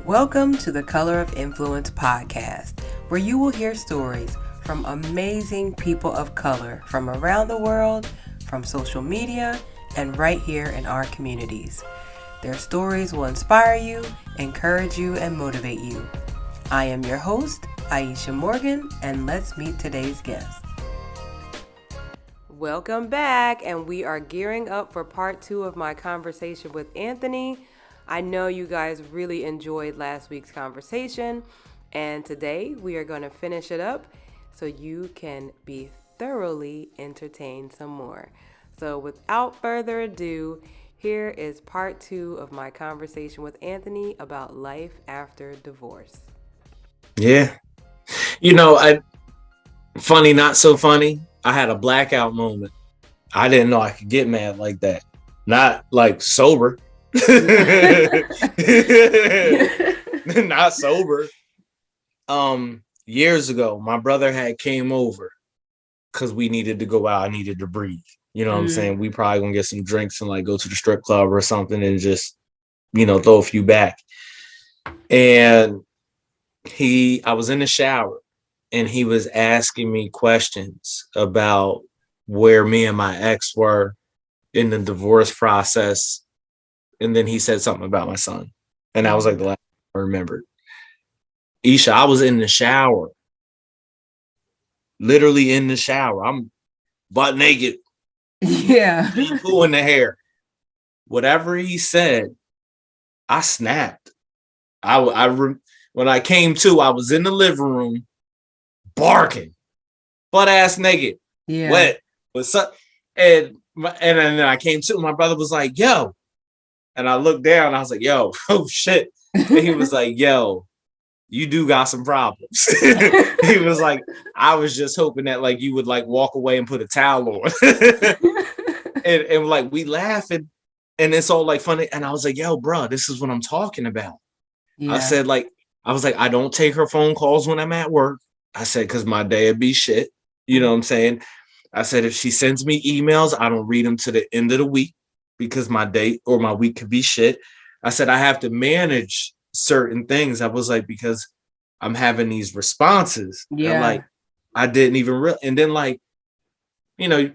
Welcome to the Color of Influence podcast, where you will hear stories from amazing people of color from around the world, from social media, and right here in our communities. Their stories will inspire you, encourage you, and motivate you. I am your host, Isha Morgan, and let's meet today's guest. Welcome back, and we are gearing up for part 2 of my conversation with Anthony. I know you guys really enjoyed last week's conversation, and today we are going to finish it up so you can be thoroughly entertained some more. So without further ado, here is part 2 of my conversation with Anthony about life after divorce. Yeah. Funny, not so funny. I had a blackout moment. I didn't know I could get mad like that. Not like sober. Not sober. Years ago, my brother had came over because we needed to go out. I needed to breathe. You know what I'm saying? We probably gonna get some drinks and like go to the strip club or something and just, throw a few back. And I was in the shower and he was asking me questions about where me and my ex were in the divorce process. And then he said something about my son. And that was like the last thing I remembered. Isha, I was in the shower. Literally in the shower. I'm butt naked. Yeah. Shampoo in the hair. Whatever he said, I snapped. When I came to, I was in the living room barking. Butt ass naked. Yeah. Wet. What's up? And then I came to, my brother was like, yo. And I looked down and I was like, yo, oh shit. And he was like, yo, you do got some problems. He was like, I was just hoping that like you would like walk away and put a towel on. and like we laughing and it's all like funny. And I was like, yo, bro, this is what I'm talking about. Yeah. I was like, I don't take her phone calls when I'm at work. I said, because my day would be shit. You know what I'm saying? I said, if she sends me emails, I don't read them to the end of the week because my day or my week could be shit. I said, I have to manage certain things. I was like, because I'm having these responses. Yeah. And like, I didn't even and then like, 2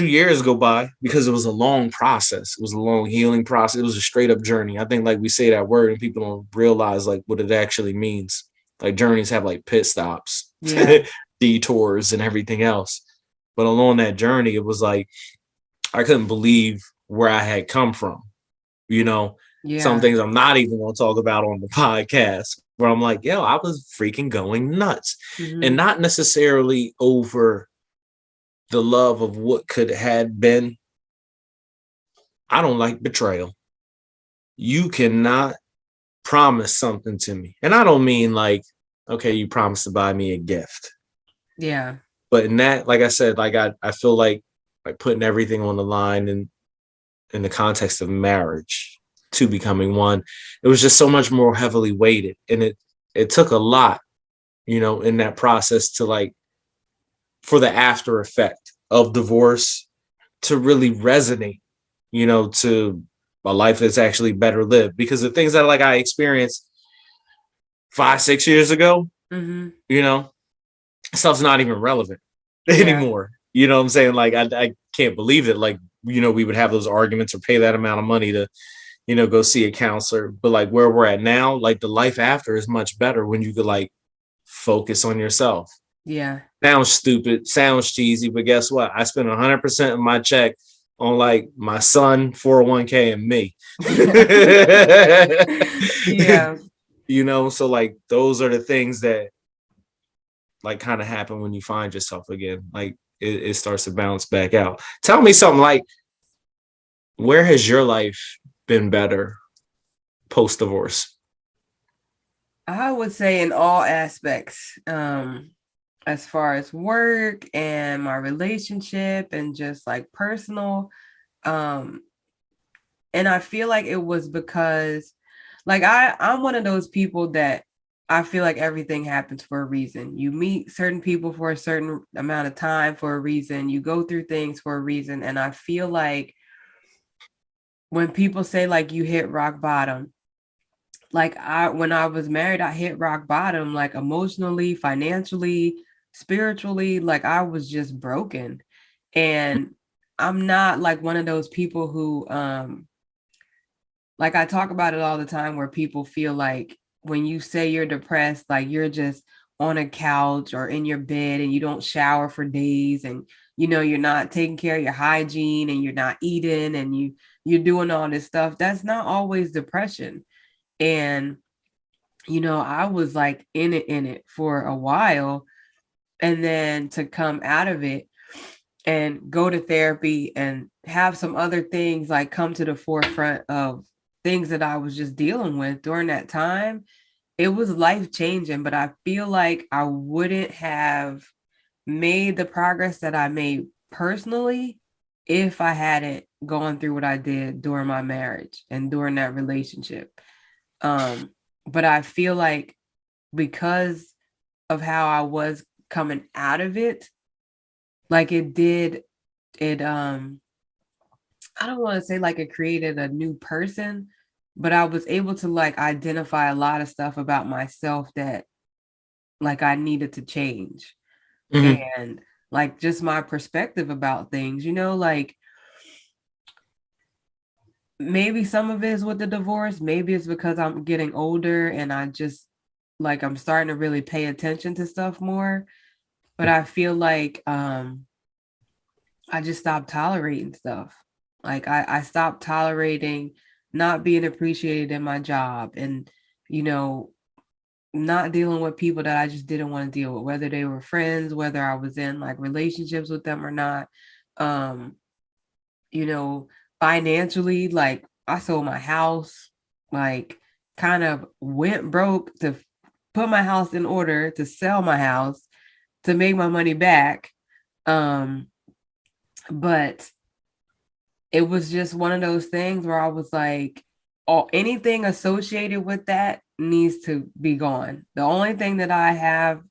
years go by because it was a long process. It was a long healing process. It was a straight up journey. I think like we say that word and people don't realize like what it actually means. Like journeys have like pit stops, detours and everything else. But along that journey, it was like, I couldn't believe where I had come from, some things I'm not even going to talk about on the podcast where I'm like, yo, I was freaking going nuts and not necessarily over the love of what could have been. I don't like betrayal. You cannot promise something to me. And I don't mean like, okay, you promised to buy me a gift. Yeah. But in that, like I said, like I feel like putting everything on the line in the context of marriage to becoming one, it was just so much more heavily weighted. And it took a lot, in that process to like, for the after effect of divorce to really resonate, to a life that's actually better lived. Because the things that like I experienced 5-6 years ago, stuff's not even relevant anymore. You know what I'm saying? Like, I can't believe it. Like, we would have those arguments or pay that amount of money to, go see a counselor. But like where we're at now, like the life after is much better when you could like focus on yourself. Yeah. Sounds stupid, sounds cheesy, but guess what? I spend 100% of my check on like my son, 401k, and me. Yeah. So like those are the things that like kind of happen when you find yourself again. Like it starts to bounce back out. Tell me something like, where has your life been better post-divorce? I would say in all aspects, as far as work and my relationship and just like personal. And I feel like it was because like I'm one of those people that I feel like everything happens for a reason. You meet certain people for a certain amount of time for a reason. You go through things for a reason. And I feel like when people say like you hit rock bottom, like when I was married, I hit rock bottom, like emotionally, financially, spiritually, like I was just broken. And I'm not like one of those people who like I talk about it all the time where people feel like when you say you're depressed, like you're just on a couch or in your bed and you don't shower for days, and you're not taking care of your hygiene and you're not eating and you're doing all this stuff. That's not always depression. And I was like in it for a while, and then to come out of it and go to therapy and have some other things like come to the forefront of things that I was just dealing with during that time. It was life changing, but I feel like I wouldn't have made the progress that I made personally if I hadn't gone through what I did during my marriage and during that relationship. But I feel like because of how I was coming out of it, like it I don't want to say like it created a new person, but I was able to like identify a lot of stuff about myself that like I needed to change. Mm-hmm. And like just my perspective about things, like maybe some of it is with the divorce, maybe it's because I'm getting older and I just like I'm starting to really pay attention to stuff more. But I feel like I just stopped tolerating stuff. Like I stopped tolerating not being appreciated in my job, and you know not dealing with people that I just didn't want to deal with, whether they were friends, whether I was in like relationships with them or not. Um, you know, financially, like I sold my house, like kind of went broke to put my house in order to sell my house to make my money back. Um, but it was just one of those things where I was like, all anything associated with that needs to be gone. The only thing that I have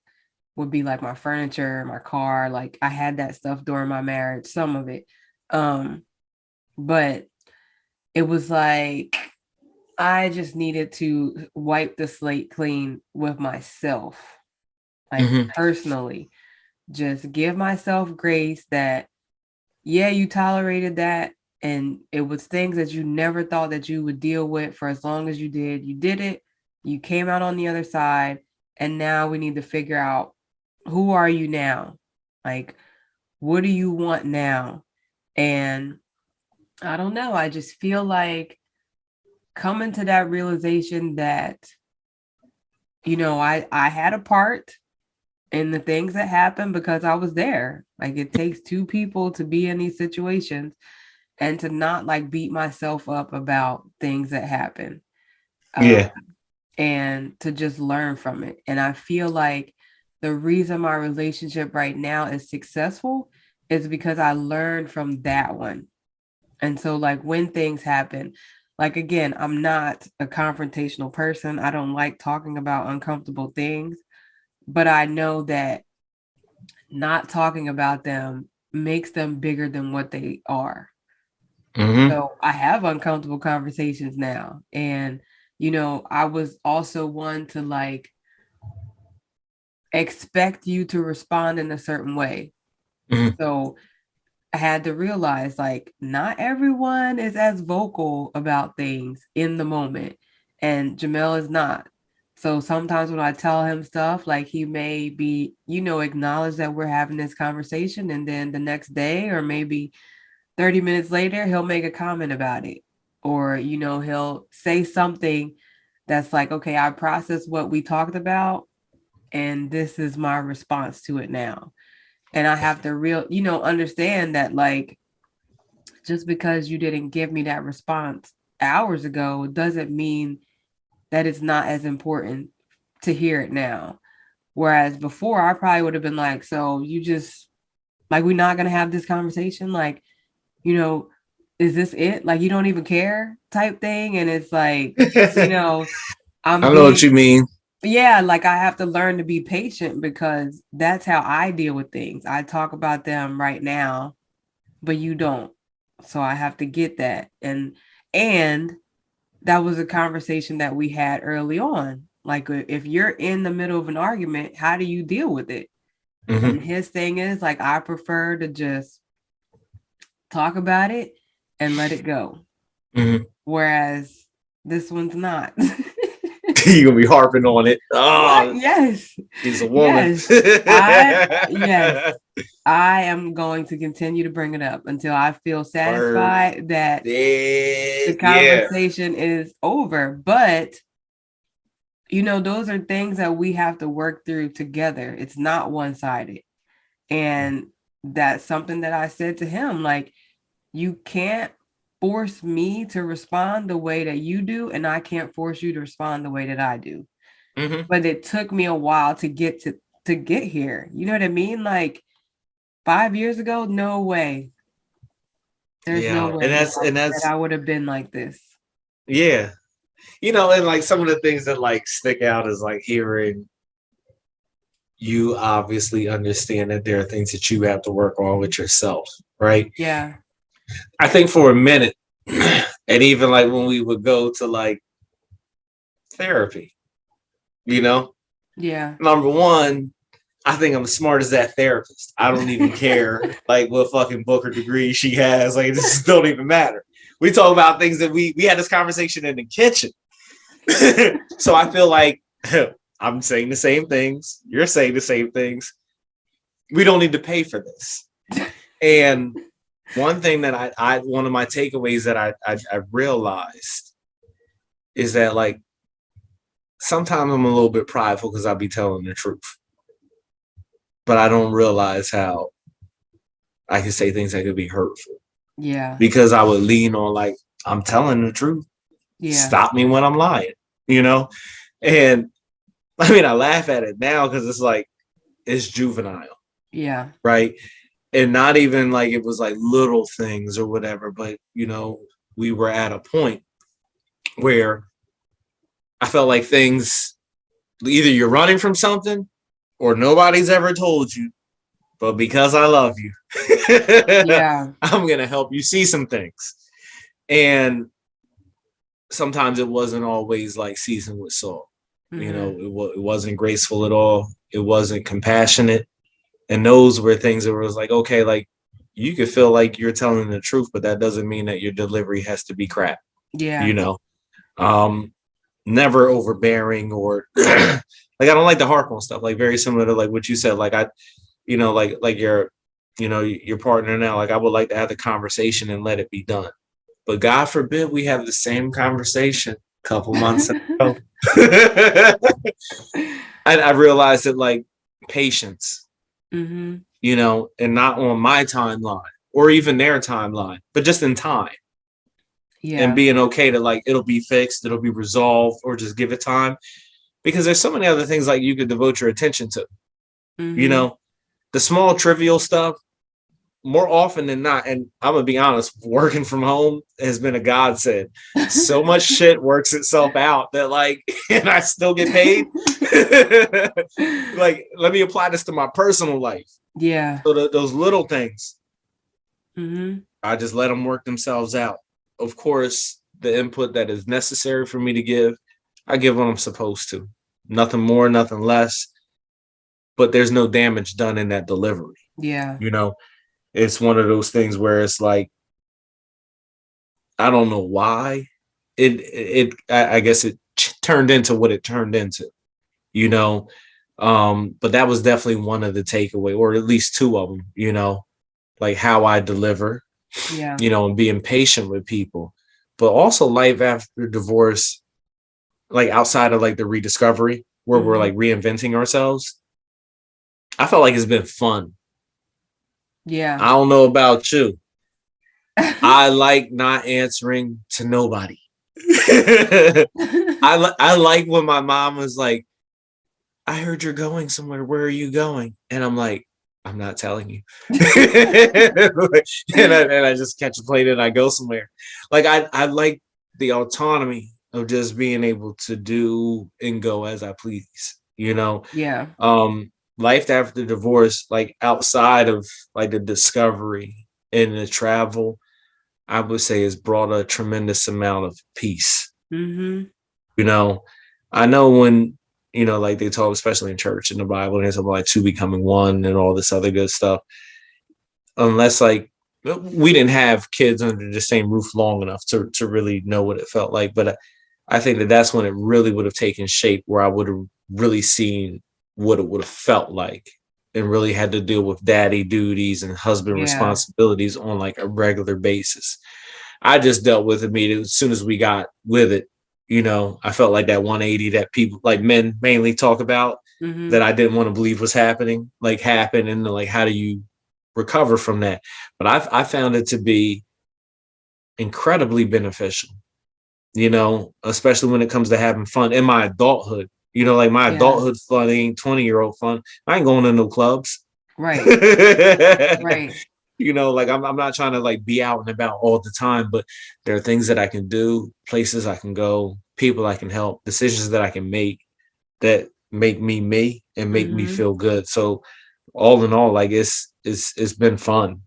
would be like my furniture, my car. Like I had that stuff during my marriage, some of it. Um, but it was like I just needed to wipe the slate clean with myself, like Mm-hmm. personally. Just give myself grace that, yeah, you tolerated that. And it was things that you never thought that you would deal with for as long as you did. You did it. You came out on the other side. And now we need to figure out, who are you now? Like, what do you want now? And I don't know. I just feel like coming to that realization that, I had a part in the things that happened because I was there. Like it takes two people to be in these situations, and to not like beat myself up about things that happen, Yeah. and to just learn from it. And I feel like the reason my relationship right now is successful is because I learned from that one. And so like when things happen, like again, I'm not a confrontational person. I don't like talking about uncomfortable things, but I know that not talking about them makes them bigger than what they are. Mm-hmm. So I have uncomfortable conversations now. And, I was also one to like expect you to respond in a certain way. Mm-hmm. So I had to realize like not everyone is as vocal about things in the moment. And Jamel is not. So sometimes when I tell him stuff, like he may be, acknowledge that we're having this conversation. And then the next day, or maybe 30 minutes later, he'll make a comment about it. Or, he'll say something that's like, okay, I processed what we talked about, and this is my response to it now. And I have to understand that like just because you didn't give me that response hours ago doesn't mean that it's not as important to hear it now. Whereas before I probably would have been like, so you just like, we're not gonna have this conversation, like, you know, is this it? Like you don't even care type thing. And it's like, you know, I'm I know what being you mean. yeah, like I have to learn to be patient because that's how I deal with things. I talk about them right now, but you don't. So I have to get that. And that was a conversation that we had early on. Like, if you're in the middle of an argument, how do you deal with it? And his thing is like, I prefer to just talk about it and let it go. Whereas this one's not. You're gonna be harping on it. What? Oh, Yes. she's a woman. Yes. I am going to continue to bring it up until I feel satisfied that the conversation is over. But those are things that we have to work through together. It's not one-sided. And that's something that I said to him, like, you can't force me to respond the way that you do, and I can't force you to respond the way that I do. But it took me a while to get here. You know what I mean? Like 5 years ago, no way. There's no way that I would have been like this. Yeah. And like some of the things that like stick out is like hearing you obviously understand that there are things that you have to work on with yourself, right? Yeah. I think for a minute, and even like when we would go to like therapy, Yeah. Number one, I think I'm smart as that therapist. I don't even care like what fucking book or degree she has. Like, it just don't even matter. We talk about things that we had this conversation in the kitchen. So I feel like I'm saying the same things. You're saying the same things. We don't need to pay for this. And one thing that one of my takeaways that I realized is that like sometimes I'm a little bit prideful because I'll be telling the truth, but I don't realize how I can say things that could be hurtful. Yeah. Because I would lean on like, I'm telling the truth. Yeah. Stop me when I'm lying, And I mean, I laugh at it now because it's like, it's juvenile. Yeah. Right. And not even like it was like little things or whatever, but we were at a point where I felt like things, either you're running from something or nobody's ever told you, but because I love you, yeah, I'm going to help you see some things. And sometimes it wasn't always like seasoned with salt. It wasn't graceful at all. It wasn't compassionate. And those were things that was like, okay, like you could feel like you're telling the truth, but that doesn't mean that your delivery has to be crap. Yeah. Never overbearing or like, I don't like to harp on stuff, like very similar to like what you said, like like your partner now, like I would like to have the conversation and let it be done. But God forbid we have the same conversation a couple months ago. I realized that like patience, and not on my timeline or even their timeline, but just in time. Yeah. And being okay to like, it'll be fixed, it'll be resolved, or just give it time. Because there's so many other things like you could devote your attention to. The small trivial stuff, more often than not, and I'm gonna be honest, working from home has been a godsend. So much shit works itself out that like, and I still get paid. Like, let me apply this to my personal life. Yeah. So those little things, I just let them work themselves out. Of course, the input that is necessary for me to give, I give what I'm supposed to. Nothing more, nothing less. But there's no damage done in that delivery. Yeah. It's one of those things where it's like, I don't know why I guess it turned into what it turned into, but that was definitely one of the takeaway, or at least two of them, like how I deliver, and being patient with people, but also life after divorce, like outside of like the rediscovery where we're like reinventing ourselves. I felt like it's been fun. Yeah. I don't know about you. I like not answering to nobody. I like when my mom was like, I heard you're going somewhere. Where are you going? And I'm like, I'm not telling you. and I just catch a plane and I go somewhere. Like I like the autonomy of just being able to do and go as I please, Yeah. Life after divorce, like outside of like the discovery and the travel, I would say has brought a tremendous amount of peace. Mm-hmm. You know, I know when, like they talk, especially in church in the Bible, and it's about like two becoming one and all this other good stuff. Unless like we didn't have kids under the same roof long enough to really know what it felt like. But I think that that's when it really would have taken shape, where I would have really seen what it would have felt like, and really had to deal with daddy duties and husband Yeah. responsibilities on like a regular basis. I just dealt with it immediately as soon as we got with it. I felt like that 180 that people like men mainly talk about, Mm-hmm. that I didn't want to believe was happening, like happened, and like how do you recover from that? But I found it to be incredibly beneficial, especially when it comes to having fun in my adulthood. Like my Yeah. adulthood fun ain't 20-year-old fun. I ain't going to no clubs. Right. Right. Like I'm not trying to like be out and about all the time, but there are things that I can do, places I can go, people I can help, decisions that I can make that make me me and make me Mm-hmm. feel good. So all in all, like it's been fun,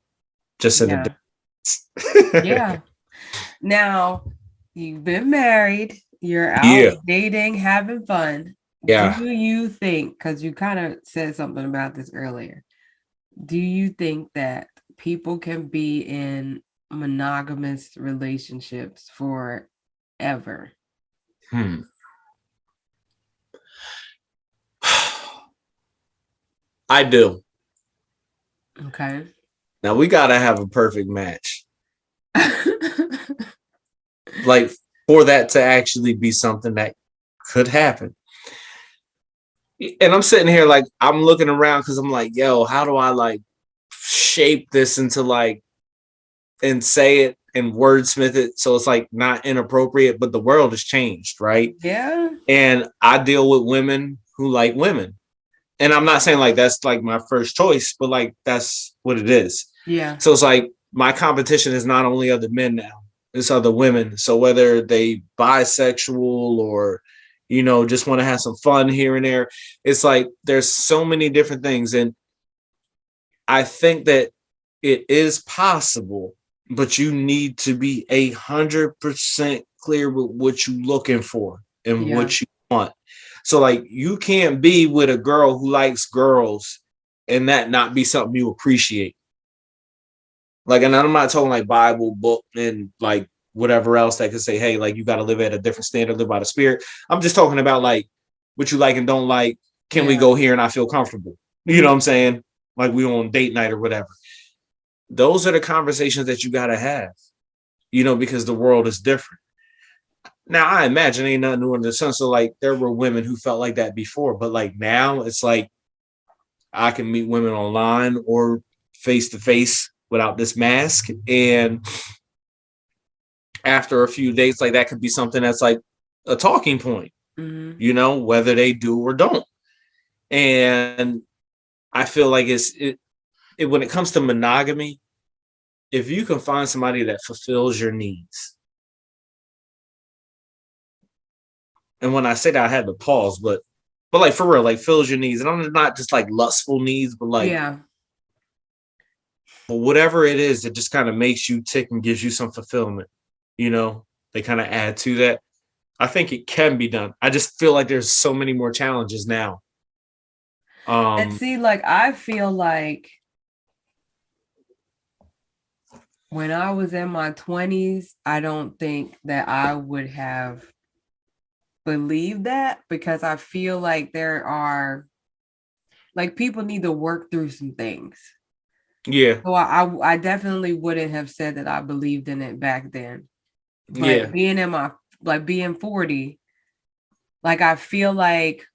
just in a Yeah. difference. Yeah. Now, you've been married, you're out Yeah, dating, having fun. Do yeah. you think, because you kind of said something about this earlier, do you think that people can be in monogamous relationships forever? Hmm. I do. Okay. Now we gotta have a perfect match, like for that to actually be something that could happen. And I'm sitting here like I'm looking around because I'm like, yo, how do I like shape this into like and say it and wordsmith it so it's like not inappropriate, but the world has changed, right? Yeah. And I deal with women who like women. And I'm not saying like that's like my first choice, but like that's what it is. Yeah. So it's like my competition is not only other men now, it's other women. So whether they bisexual or just want to have some fun here and there, it's like there's so many different things. And I think that it is possible, but you need to be 100% clear with what you're looking for and Yeah. what you want. So like you can't be with a girl who likes girls and that not be something you appreciate. Like, and I'm not talking like Bible book and like whatever else that could say, hey, like you got to live at a different standard, live by the spirit. I'm just talking about like what you like and don't like. Can we Yeah. go here and I feel comfortable? You know what I'm saying? Like we on date night or whatever. Those are the conversations that you got to have, because the world is different. Now, I imagine ain't nothing new under the sun. So, like, there were women who felt like that before, but like now it's like I can meet women online or face to face without this mask. And after a few dates, like that could be something that's like a talking point, Mm-hmm. whether they do or don't. And I feel like when it comes to monogamy, if you can find somebody that fulfills your needs, and when I say that, I had to pause, but like for real, like fills your needs, and I'm not just like lustful needs, but like Yeah. but whatever it is, it just kind of makes you tick and gives you some fulfillment. They kind of add to that. I think it can be done. I just feel like there's so many more challenges now. And Um, see, like, I feel like when I was in my 20s, I don't think that I would have believed that, because I feel like there are, like, people need to work through some things. yeah, So I definitely wouldn't have said that I believed in it back then. But yeah, being 40, like, I feel like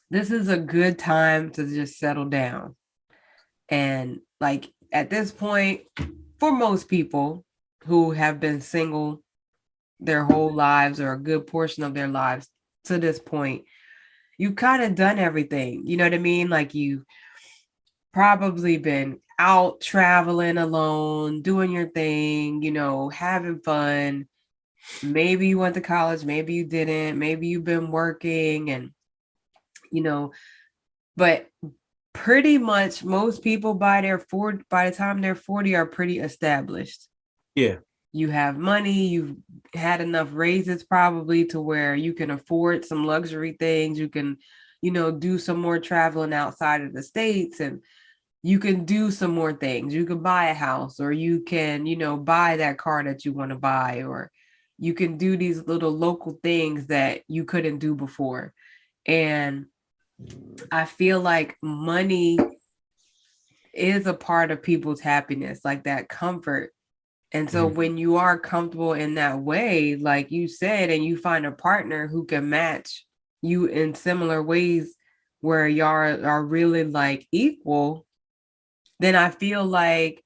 this is a good time to just settle down. And like at this point, for most people who have been single their whole lives or a good portion of their lives to this point, you kind of done everything. You know what I mean? Like, you probably been out traveling alone, doing your thing, having fun. Maybe you went to college, maybe you didn't, maybe you've been working, and you know, but pretty much most people by the time they're 40 are pretty established. yeah. you have money, you've had enough raises probably to where you can afford some luxury things. You can, do some more traveling outside of the States, and you can do some more things. You can buy a house, or you can, buy that car that you want to buy, or you can do these little local things that you couldn't do before. And I feel like money is a part of people's happiness, like that comfort. And so when you are comfortable in that way, like you said, and you find a partner who can match you in similar ways where y'all are really like equal, then I feel like,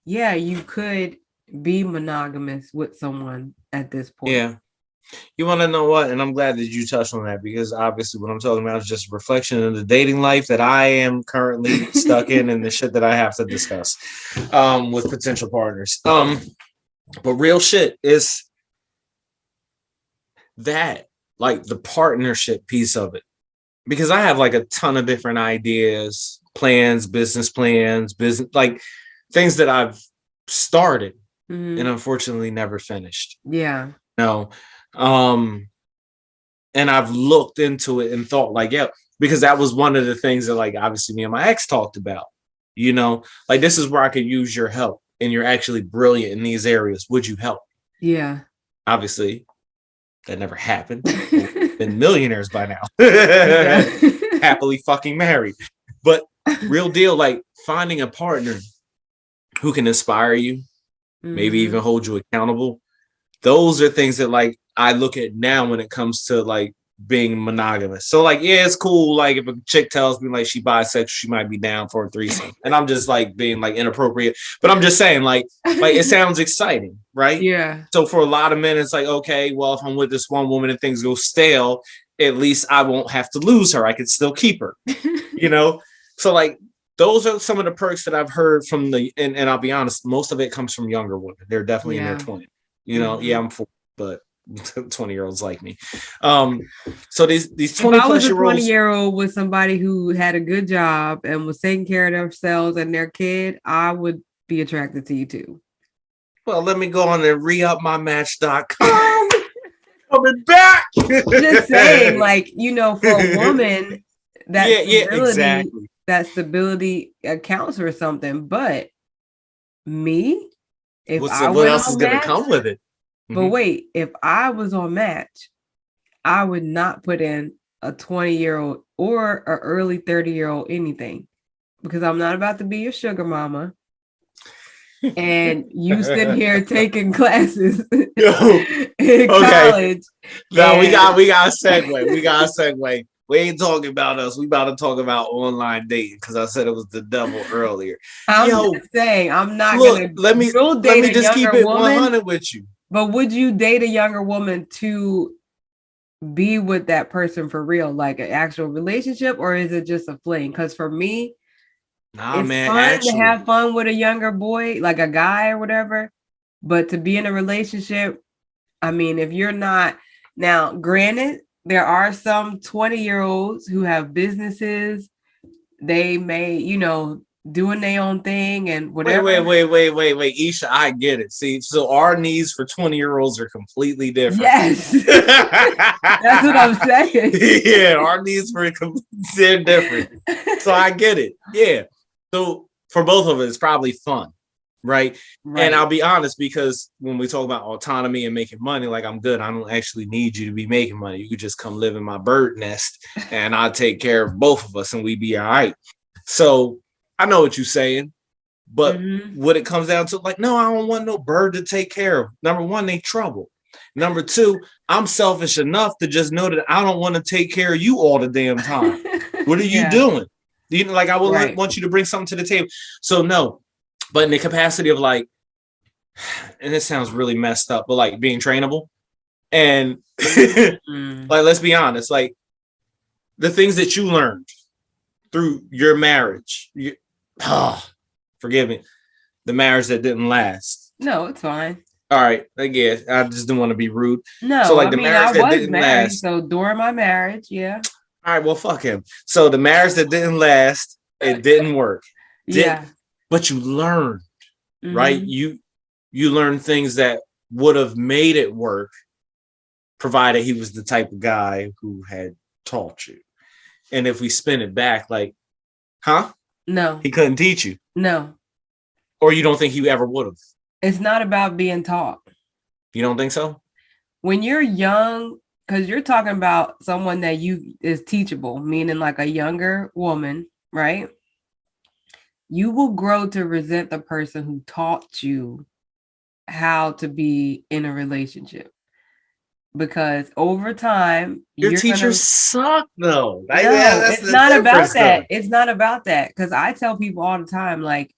yeah, you could be monogamous with someone at this point. Yeah. You want to know what? And I'm glad that you touched on that, because obviously what I'm talking about is just a reflection of the dating life that I am currently stuck in, and the shit that I have to discuss with potential partners. But real shit is that, like, the partnership piece of it, because I have like a ton of different ideas, plans, business, like things that I've started and unfortunately never finished. Yeah. No. And I've looked into it and thought, like, yeah, because that was one of the things that, like, obviously me and my ex talked about, like, this is where I could use your help, and you're actually brilliant in these areas. Would you help? Yeah. Obviously that never happened. Been millionaires by now. Happily fucking married. But real deal, like, finding a partner who can inspire you, maybe even hold you accountable. Those are things that, like, I look at now when it comes to, like, being monogamous. So, like, yeah, it's cool. Like, if a chick tells me, like, she bisexual, she might be down for a threesome. And I'm just, like, being, like, inappropriate. But I'm just saying, like it sounds exciting, right? Yeah. So for a lot of men, it's like, okay, well, if I'm with this one woman and things go stale, at least I won't have to lose her. I can still keep her, So, like, those are some of the perks that I've heard from and I'll be honest, most of it comes from younger women. They're definitely in their 20s. Yeah, I'm 40, but 20-year-olds like me. So these 20 plus year olds. 20-year-old with somebody who had a good job and was taking care of themselves and their kid, I would be attracted to you too. Well, let me go on and re-up my match.com. Coming back. Just saying, like, for a woman, exactly. That stability accounts for something. But me, if what else is going to come with it? But wait, if I was on Match, I would not put in a 20-year-old or an early 30-year-old anything, because I'm not about to be your sugar mama. And you sitting here taking classes in college. No, we got a segue. We got a segue. We ain't talking about us. We about to talk about online dating, because I said it was the devil earlier. I'm just saying, I'm not gonna. Let me just keep it 100 with you. But would you date a younger woman to be with that person for real, like an actual relationship, or is it just a fling? Because for me, it's fun to have fun with a younger boy, like a guy or whatever. But to be in a relationship, I mean, if you're not, now, granted, there are some 20-year-olds who have businesses. They may, doing their own thing and whatever. Wait, Isha, I get it. See, so our needs for 20-year-olds are completely different. Yes. That's what I'm saying. Yeah, our needs they're different. So I get it. Yeah. So for both of us, it's probably fun. Right. And I'll be honest, because when we talk about autonomy and making money, like, I'm good. I don't actually need you to be making money. You could just come live in my bird nest and I'll take care of both of us and we be all right. So I know what you're saying, but what it comes down to, like, no, I don't want no bird to take care of. Number one, they trouble. Number two, I'm selfish enough to just know that I don't want to take care of you all the damn time. What are you doing? Like, I would want you to bring something to the table. So no. But in the capacity of, like, and this sounds really messed up, but, like, being trainable. And like, let's be honest, like, the things that you learned through your marriage, forgive me, the marriage that didn't last. No, it's fine. All right, I guess I just didn't want to be rude. No, so, like, the marriage that didn't last. So during my marriage, yeah. All right, well, fuck him. So the marriage that didn't last, it didn't work. Yeah. But you learned, right? you learn things that would have made it work, provided he was the type of guy who had taught you. And if we spin it back, like, huh? No, He couldn't teach you, no. or you don't think he ever would have? It's not about being taught. You don't think so? When you're young, because you're talking about someone that you is teachable, meaning like a younger woman, right? You will grow to resent the person who taught you how to be in a relationship, because over time Your you're gonna teachers suck, though. no, That's it's the not about difference, though. that. It's not about that. Because I tell people all the time, like,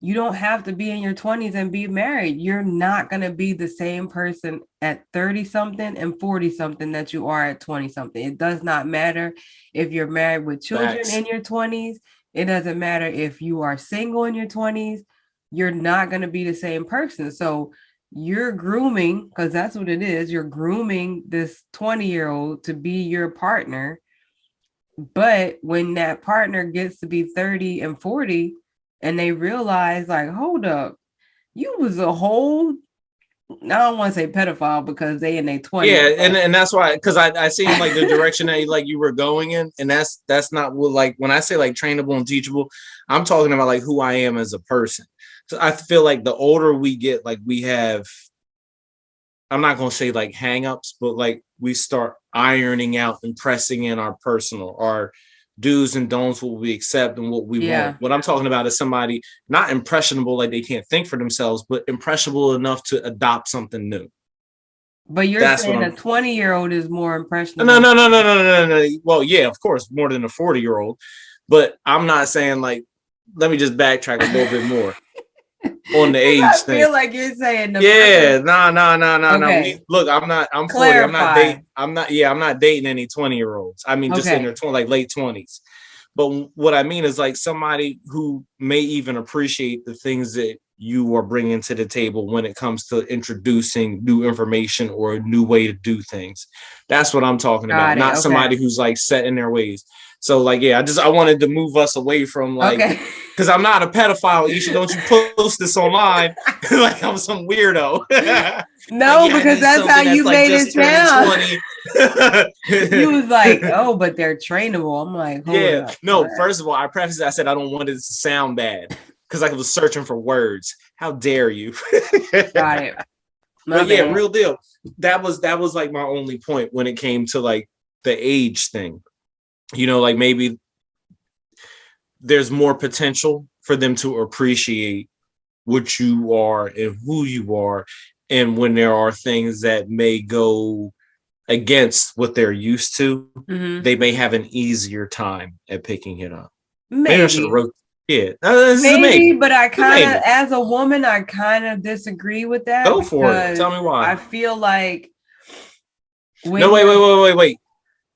you don't have to be in your 20s and be married. You're not going to be the same person at 30 something and 40 something that you are at 20 something. It does not matter if you're married with children Facts. in your 20s. It doesn't matter if you are single in your 20s. You're not going to be the same person. So you're grooming, because that's what it is. You're grooming this 20-year-old to be your partner. But when that partner gets to be 30 and 40 and they realize, like, hold up, you was a whole, I don't want to say pedophile because they in their 20s. Yeah, and that's why, because I seen like the direction that you were going in, and that's not what, like, when I say like trainable and teachable, I'm talking about like who I am as a person. So I feel like the older we get, like we have, I'm not gonna say like hangups, but like we start ironing out and pressing in our personal, our do's and don'ts, what we accept and what we won't. What I'm talking about is somebody not impressionable, like they can't think for themselves, but impressionable enough to adopt something new. But you're That's what saying a I'm. 20-year-old is more No, impressionable. no, no, no, no, no, no. Well, yeah, of course, more than a 40-year-old, but I'm not saying like. Let me just backtrack a little bit more on the age I thing. feel like you're saying the Yeah, person. no. Okay, Look, I'm 40. I'm not clarify. dating. Yeah, I'm not dating any 20-year-olds. I mean, just in their Okay, 20, like late 20s. But what I mean is like somebody who may even appreciate the things that you are bringing to the table when it comes to introducing new information or a new way to do things. That's what I'm talking about. got it. Not Okay, somebody who's like set in their ways. So like, yeah, I wanted to move us away from like, okay. because I'm not a pedophile. Isha, don't you post this online like I'm some weirdo. Like, No, yeah, I because need that's how something that's you like made it just turned sound. 20. You was like, oh, but they're trainable. I'm like, hold Yeah, up. no, What? first of all, I prefaced it, I said I don't want it to sound bad because I was searching for words. How dare you? Got it. My But yeah, bad. real deal. That was like my only point when it came to like the age thing. Like maybe there's more potential for them to appreciate what you are and who you are. And when there are things that may go against what they're used to, Mm-hmm. they may have an easier time at picking it up. Maybe I should have Maybe. wrote. Yeah, this is a Maybe, maybe. but I It's a kind of, maybe. as a woman, I kind of disagree with that Go for it. Tell because me why. I feel like No, when wait, you're, wait, wait, wait, wait.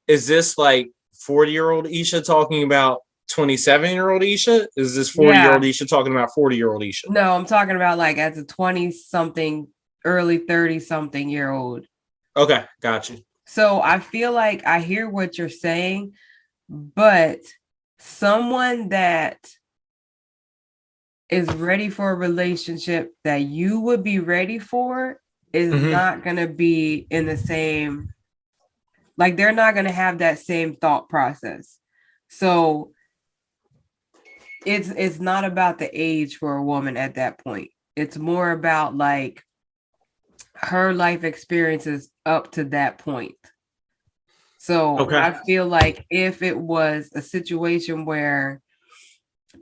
Is this like 40-year-old Isha talking about 27-year-old Isha? Is this 40-year-old yeah, Isha talking about 40-year-old Isha? no, I'm talking about like as a 20 something, early 30 something year old. Okay, got you. So I feel like I hear what you're saying, but someone that is ready for a relationship that you would be ready for is Mm-hmm. not going to be in the same, like they're not going to have that same thought process. So it's not about the age for a woman at that point. It's more about like her life experiences up to that point. So Okay. I feel like if it was a situation where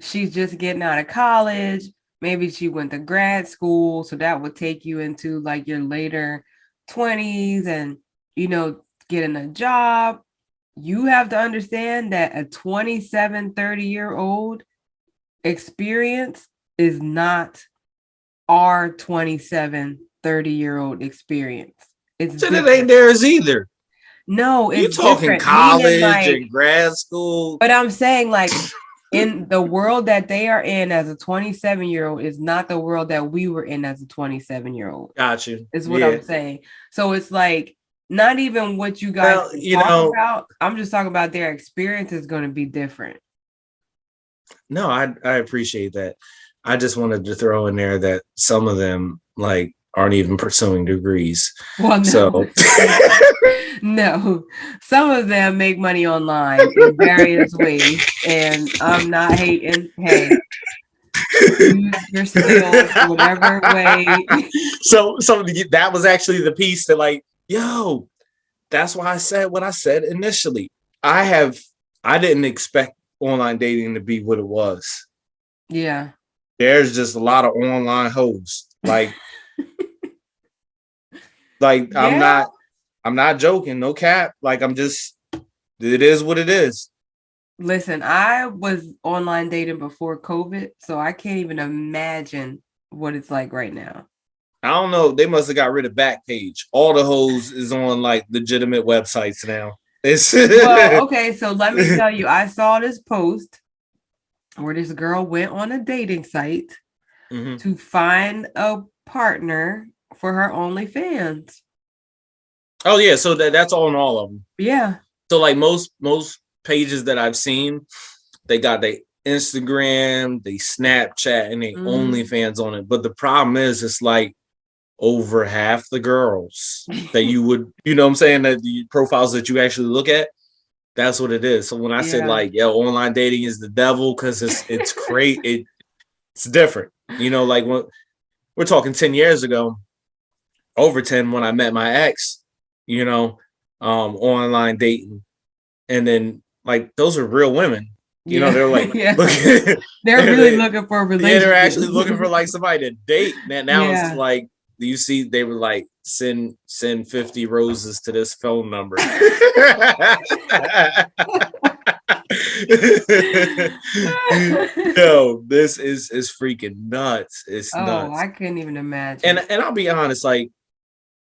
she's just getting out of college, maybe she went to grad school, so that would take you into like your later 20s and getting a job. You have to understand that a 27, 30-year-old experience is not our 27, 30-year-old experience. It's So that ain't different. theirs either. No, You it's talking different. Meaning college like, and grad school? but I'm saying like in the world that they are in as a 27-year-old is not the world that we were in as a 27-year-old, Got you. is what Yeah. I'm saying. So it's like not even what you guys Well, can talk about. I'm just talking about their experience is going to be different. no, I appreciate that. I just wanted to throw in there that some of them like aren't even pursuing degrees. Well, no. So No. Some of them make money online in various ways, and I'm not hating. Hey, use your skills whatever way. so that was actually the piece that like, yo, that's why I said what I said initially. I didn't expect online dating to be what it was. Yeah. There's just a lot of online hoes. Like Yeah. I'm not joking, no cap. Like it is what it is. Listen, I was online dating before COVID, so I can't even imagine what it's like right now. I don't know. They must have got rid of Backpage. All the hoes is on like legitimate websites now. It's Well, okay, so let me tell you, I saw this post where this girl went on a dating site to find a partner for her OnlyFans. Oh yeah, so that's on all of them. Yeah. So like most pages that I've seen, they got their Instagram, they Snapchat, and they OnlyFans on it. But the problem is, it's like over half the girls that you would, you know what I'm saying, that the profiles that you actually look at, that's what it is. So when I said like, yo, online dating is the devil because it's great, it's different. You know, like when we're talking 10 years ago, over 10 when I met my ex, you know, online dating. And then like those are real women. You know, they're like they're really looking for a relationship. Yeah, they're actually looking for like somebody to date. Now it's like you see they were like send 50 roses to this phone number. Yo, this is freaking nuts. It's nuts. I couldn't even imagine. And I'll be honest, like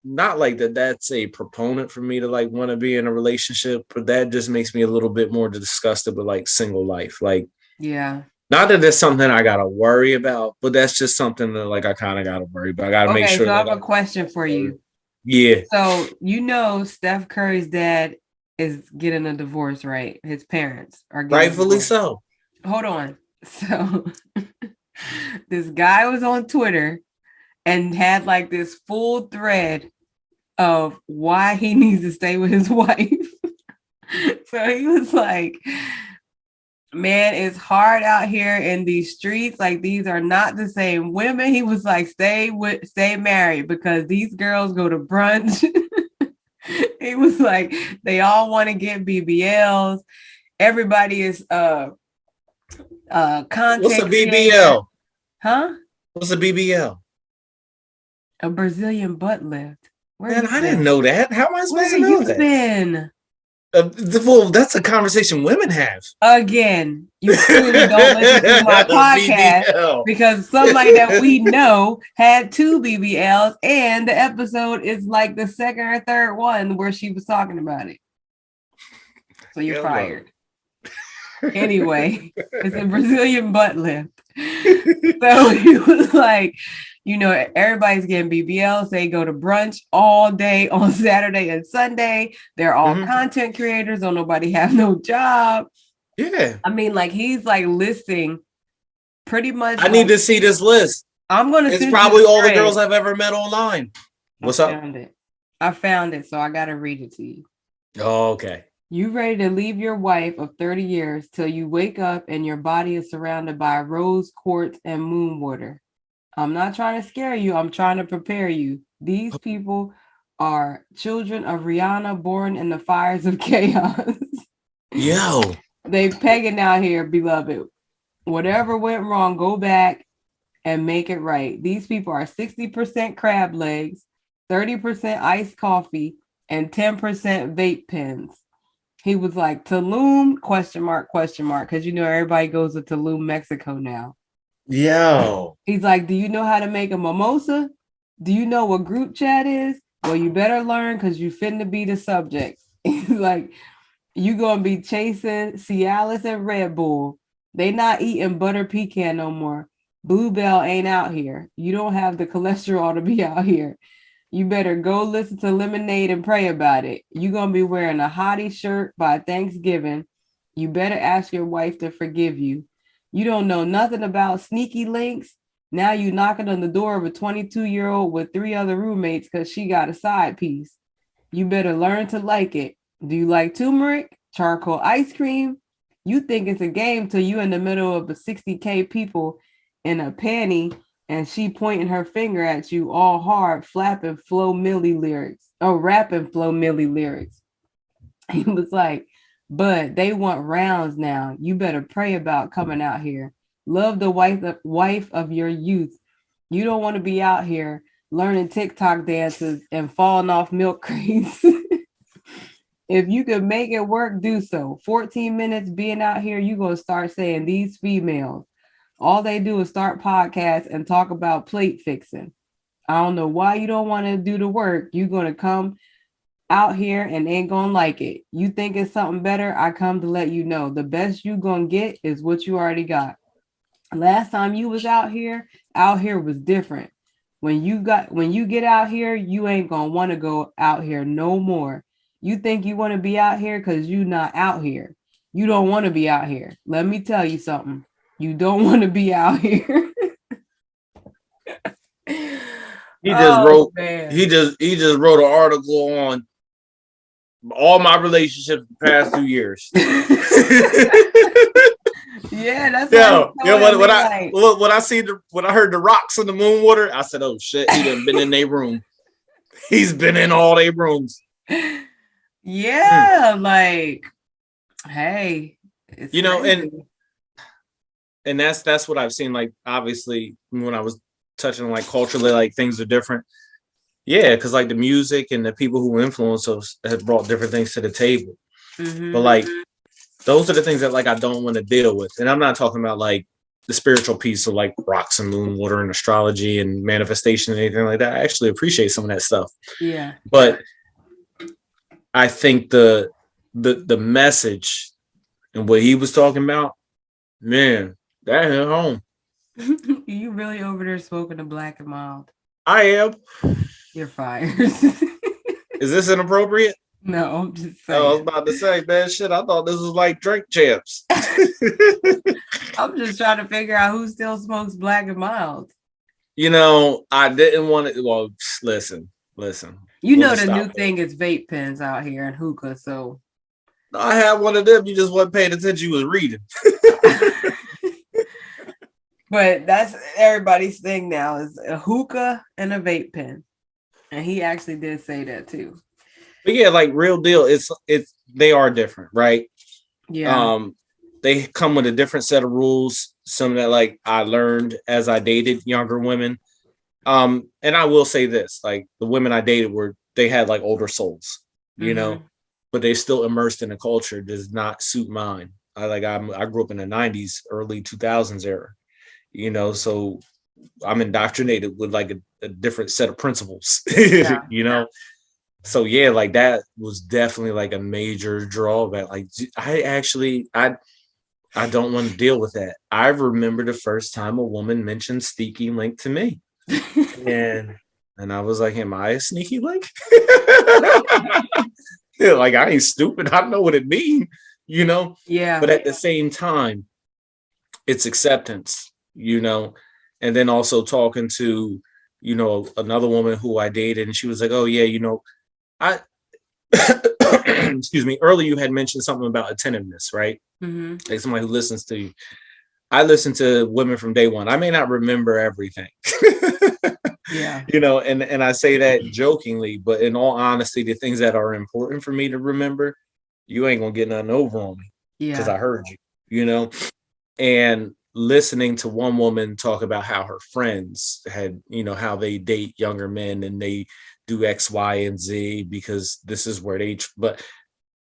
not like that's a proponent for me to like want to be in a relationship, but that just makes me a little bit more disgusted with like single life. Like, yeah. Not that that's something I gotta worry about, but that's just something that like I kind of gotta worry about. I gotta make sure. So I have a question for you. Yeah. So Steph Curry's dad is getting a divorce, right? His parents are getting rightfully so. Hold on. So this guy was on Twitter and had like this full thread of why he needs to stay with his wife. So he was like, man, it's hard out here in these streets. Like, these are not the same women. He was like, stay married because these girls go to brunch. He was like, they all want to get BBLs. Everybody is content. What's a BBL? Creator. Huh? What's a BBL? A Brazilian butt lift. Man, I didn't know that. How am I supposed to know that? Been? Well, that's a conversation women have. Again, you clearly don't listen to my podcast because somebody that we know had 2 BBLs, and the episode is like the second or third one where she was talking about it. So you're fired. Anyway, it's a Brazilian butt lift. So he was like, everybody's getting BBLs. They go to brunch all day on Saturday and Sunday. They're all content creators. Don't nobody have no job. Yeah. I mean, like, he's like listing pretty much. I need to see this list. I'm going to. It's probably all the girls I've ever met online. What's up? I found it. So I got to read it to you. Oh, okay. You ready to leave your wife of 30 years till you wake up and your body is surrounded by rose quartz and moon water. I'm not trying to scare you. I'm trying to prepare you. These people are children of Rihanna, born in the fires of chaos. Yo. They pegging out here, beloved. Whatever went wrong, go back and make it right. These people are 60% crab legs, 30% iced coffee, and 10% vape pens. He was like, Tulum, ? Because everybody goes to Tulum, Mexico now. Yo. He's like, do you know how to make a mimosa? Do you know what group chat is? Well, you better learn because you finna be the subject. He's like, you gonna be chasing Cialis and Red Bull. They not eating butter pecan no more. Bluebell ain't out here. You don't have the cholesterol to be out here. You better go listen to Lemonade and pray about it. You're going to be wearing a hottie shirt by Thanksgiving. You better ask your wife to forgive you. You don't know nothing about sneaky links. Now you knocking on the door of a 22-year-old with 3 other roommates because she got a side piece. You better learn to like it. Do you like turmeric, charcoal ice cream? You think it's a game till you in the middle of a 60K people in a panty and she pointing her finger at you all hard, flapping Flo Milli lyrics, or rapping Flo Milli lyrics. He was like, but they want rounds now. You better pray about coming out here. Love the wife of your youth. You don't want to be out here learning TikTok dances and falling off milk crates. If you could make it work, do so. 14 minutes being out here, you're going to start saying these females. All they do is start podcasts and talk about plate fixing. I don't know why you don't want to do the work. You're going to come out here and ain't going to like it. You think it's something better? I come to let you know. The best you going to get is what you already got. Last time you was out here was different. When you get out here, you ain't going to want to go out here no more. You think you want to be out here because you not out here. You don't want to be out here. Let me tell you something. You don't want to be out here. He just wrote an article on all my relationships the past 2 years. Yeah, that's when I heard the rocks in the moon water, I said, "Oh shit, he done been in their room. He's been in all their rooms." Yeah, like, hey, you know, crazy. and that's what I've seen. Like, obviously, when I was touching like culturally, like things are different. Yeah, because like the music and the people who influence us have brought different things to the table. Mm-hmm. But like, those are the things that like I don't want to deal with. And I'm not talking about like the spiritual piece of like rocks and moon water and astrology and manifestation and anything like that. I actually appreciate some of that stuff. Yeah. But I think the message and what he was talking about, man, that hit home. You really over there smoking a black and mild? I am. You're fired. Is this inappropriate? No, I'm just saying. I was about to say, man, shit, I thought this was like drink champs. I'm just trying to figure out who still smokes black and mild. You know, I didn't want to. Well, listen. You know the new thing is vape pens out here and hookah, so. I had one of them. You just wasn't paying attention. You was reading. But that's everybody's thing now is a hookah and a vape pen. And he actually did say that too. But yeah, like real deal. It's they are different, right? Yeah. They come with a different set of rules. Some that like I learned as I dated younger women. And I will say this, like the women I dated they had like older souls, you know, but they still immersed in the culture does not suit mine. I grew up in the 90s, early 2000s era, you know, so I'm indoctrinated with like a different set of principles, you know? So yeah, like that was definitely like a major drawback. Like I don't want to deal with that. I remember the first time a woman mentioned sneaky link to me. and I was like, am I a sneaky link? Like I ain't stupid. I know what it means, you know? Yeah. But at the same time, it's acceptance, you know, and then also talking to, you know, another woman who I dated, and she was like, oh yeah, you know, excuse me, earlier you had mentioned something about attentiveness, right? Like somebody who listens to you. I listen to women from day one. I may not remember everything. Yeah. You know, and I say that jokingly, but in all honesty, the things that are important for me to remember, you ain't gonna get nothing over on me. Because I heard you, you know. And listening to one woman talk about how her friends had, you know, how they date younger men and they do X, Y, and Z because this is where but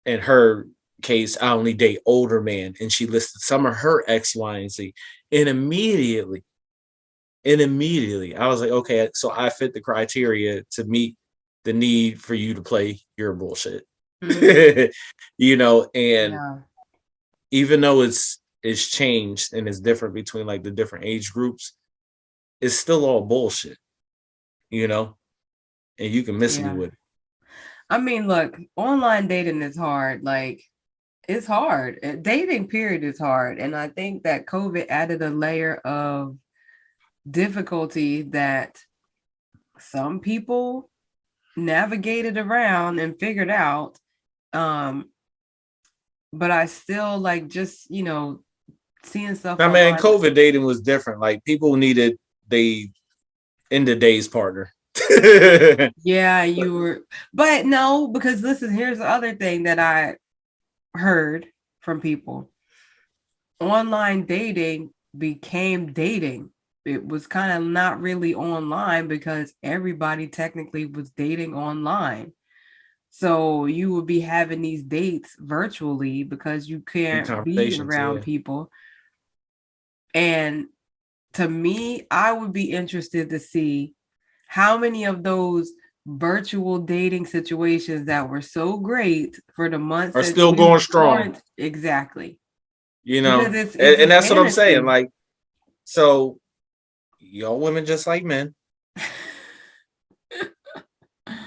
in her case, I only date older men, and she listed some of her X, Y, and Z. And immediately, I was like, okay, so I fit the criteria to meet the need for you to play your bullshit. You know, and even though it's changed and it's different between like the different age groups, it's still all bullshit, you know, and you can miss me with it. I mean, look, online dating is hard. Like, It's hard. Dating period is hard. And I think that COVID added a layer of difficulty that some people navigated around and figured out. Um, but I still like just, seeing stuff I mean, online. COVID dating was different. Like people needed they in the days partner. Yeah, you were, but no, because listen, here's the other thing that I heard from people. Online dating became dating. It was kind of not really online because everybody technically was dating online. So you would be having these dates virtually because you In can't be conversations, around yeah. people. And to me, I would be interested to see how many of those virtual dating situations that were so great for the months Are that still we going were strong. quarantined. Exactly. You Because know, it's a and that's what I'm saying. fantasy. Like, so y'all women just like men,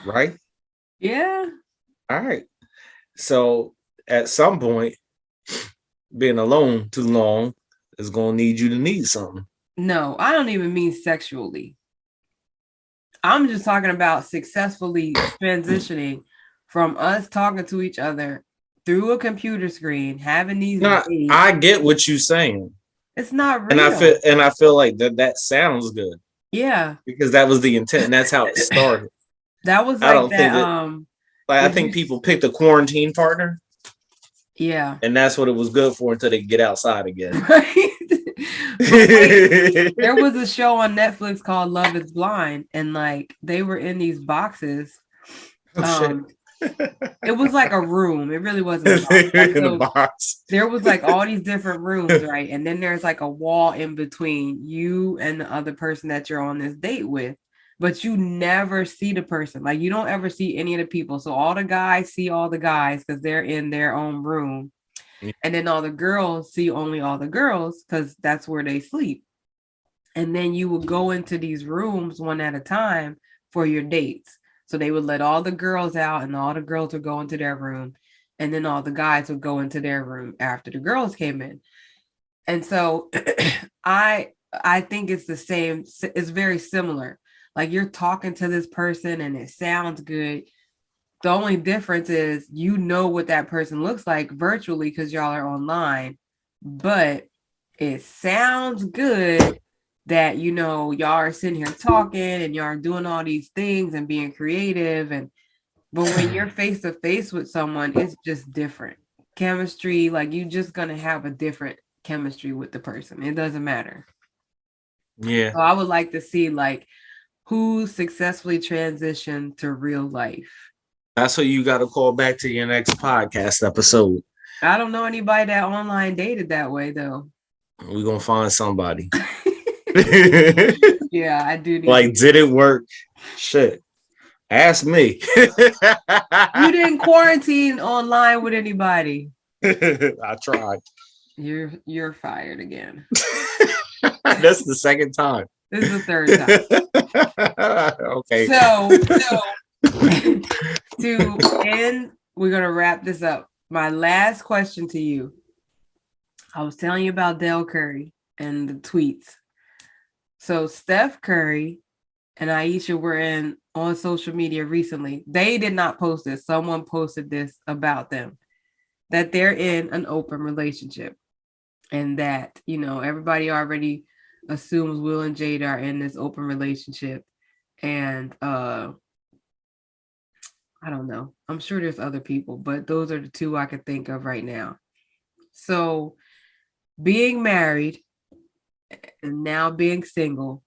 right? Yeah. All right. So at some point, being alone too long is gonna need you to need something. No, I don't even mean sexually. I'm just talking about successfully transitioning from us talking to each other through a computer screen, having these No, dates. I get what you're saying, It's not and real. I feel like that sounds good Yeah. because that was the intent, and that's how it started. That was I like don't think that. that like I Did think you? people picked a quarantine partner, Yeah. and that's what it was good for until they get outside again. Right. But wait, there was a show on Netflix called Love is Blind, and like they were in these boxes. Oh shit! It was like a room. It really wasn't a box. Like In a so box. there was like all these different rooms, right? And then there's like a wall in between you and the other person that you're on this date with. But you never see the person. Like you don't ever see any of the people. So all the guys see all the guys because they're in their own room. And then all the girls see only all the girls because that's where they sleep. And then you would go into these rooms one at a time for your dates. So they would let all the girls out and all the girls would go into their room. And then all the guys would go into their room after the girls came in. And so I think it's the same, it's very similar. Like you're talking to this person and it sounds good. The only difference is you know what that person looks like virtually because y'all are online, but it sounds good that y'all are sitting here talking and y'all are doing all these things and being creative but when you're face to face with someone, it's just different. Chemistry, like you just gonna have a different chemistry with the person. It doesn't matter. Yeah. So I would like to see like who successfully transitioned to real life. That's what you got to call back to your next podcast episode. I don't know anybody that online dated that way though. We're going to find somebody. Yeah, I do need Like, to. did it work? Shit. Ask me. You didn't quarantine online with anybody. I tried. You're fired again. That's the second time. This is the third time. Okay. So to end, we're gonna wrap this up. My last question to you. I was telling you about Del Curry and the tweets. So Steph Curry and Isha were on social media recently. They did not post this. Someone posted this about them, that they're in an open relationship and that, everybody already assumes Will and Jada are in this open relationship. And I don't know. I'm sure there's other people, but those are the two I could think of right now. So being married and now being single,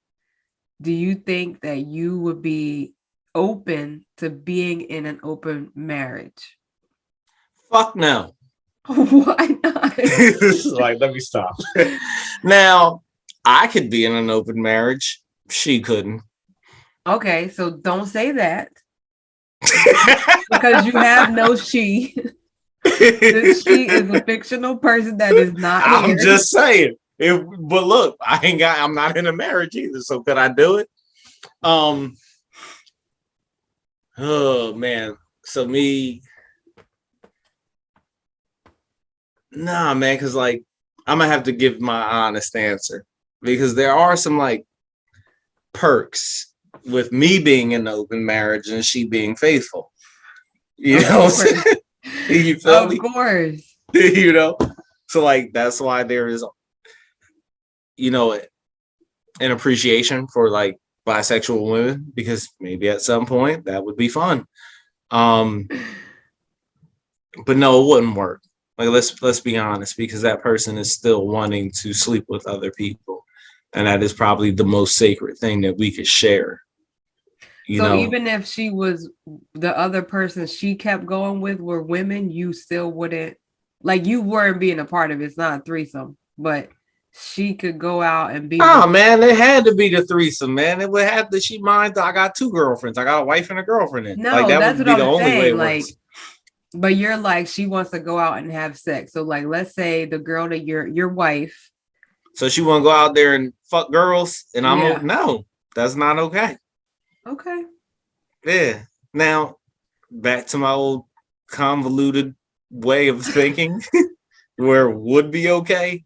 do you think that you would be open to being in an open marriage? Fuck no. Why not? Like, let me stop. Now, I could be in an open marriage. She couldn't. Okay, so don't say that because you have no she. This she is a fictional person that is not I'm here. just saying. But look, I'm not in a marriage either. So could I do it? Oh man. So me, Nah, man, because like I'm gonna have to give my honest answer because there are some like perks with me being in an open marriage and she being faithful. You Of know what I'm course. saying? You feel Of me? course. You know? So like that's why there is, you know, an appreciation for like bisexual women because maybe at some point that would be fun. Um, but no, it wouldn't work. Like let's be honest, because that person is still wanting to sleep with other people, and that is probably the most sacred thing that we could share. You So know, even if she was the other person she kept going with were women, you still wouldn't, like, you weren't being a part of it. It's not a threesome, but she could go out and be with. oh man, it had to be the threesome, man. It would have to. She mind. I got two girlfriends. I got a wife and a girlfriend. In like No, that that's would what be the I'm only way saying. it Like, works. but you're like, she wants to go out and have sex. So like, let's say the girl that your wife. So she want to go out there and fuck girls, and Yeah. no, that's not okay. Okay. Yeah. Now back to my old convoluted way of thinking, where it would be okay.